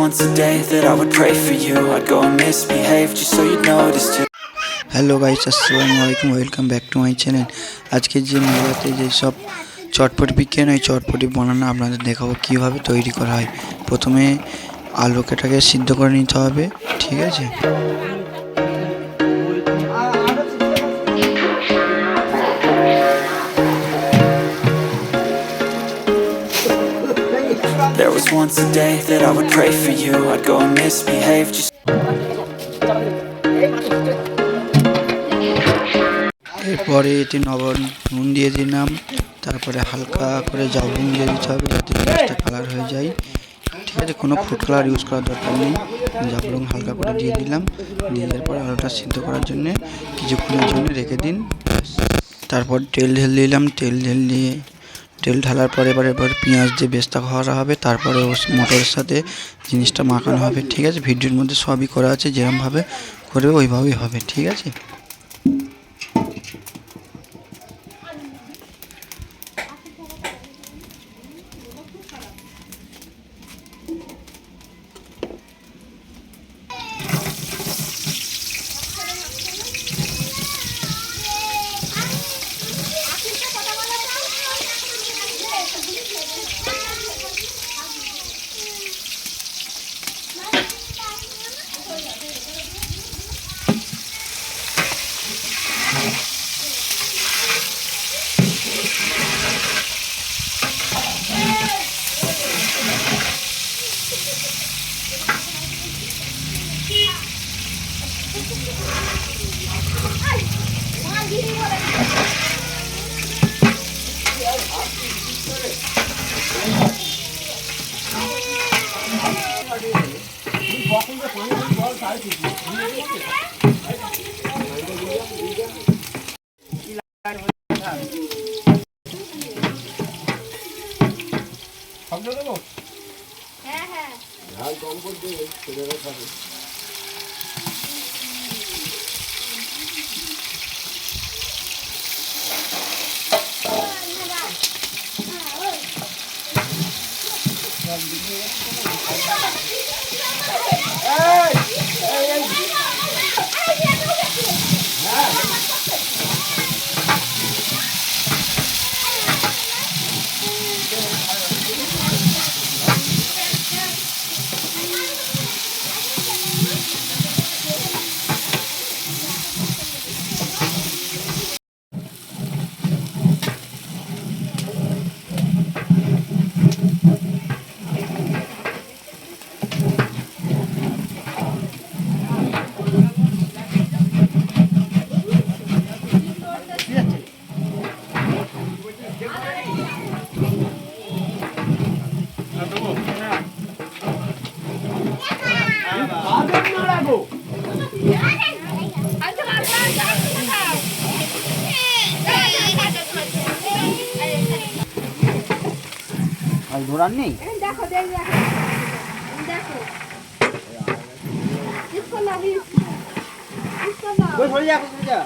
once a day that I would pray for you. I'd go and misbehave just so you'd notice too. Hello guys, আসসালামু আলাইকুম, welcome back to my channel. আজকে যে মেলাতে যে সব চটপটি বিজ্ঞান ওই চটপটি বানানো আপনাদের দেখাবো কীভাবে তৈরি করা হয়। প্রথমে আলুটাকে সিদ্ধ করে নিতে হবে, ঠিক আছে। There was once a day that I would pray for you. I'd go and misbehave just এরপরে এতে নুন দিয়ে দিলাম, তারপরে হালকা করে জাবুন দিয়ে দিতে হবে যাতে জিনিসটা কালার হয়ে যায়, ঠিক আছে। কোনো ফুড কালার ইউজ করার দরকার নেই, জাবুন হালকা করে দিয়ে দিলাম। দিয়ে দেওয়ার পর আলুটা সিদ্ধ করার জন্য কিছুক্ষণের জন্য রেখে দিন। তারপর তেল ঢেলে দিলাম, তেল ঢালার পরে এবার পেঁয়াজ দিয়ে বেস্তা করা হবে, তারপরে মটরের সাথে জিনিসটা মাখানো হবে, ঠিক আছে। ভিডিওর মধ্যে সবই করা আছে, যেরকমভাবে করবে ওইভাবেই হবে, ঠিক আছে। আর ঘোরার নেই, দেখো দেখো দেখো इसको ना भी इसको ना সরে যা।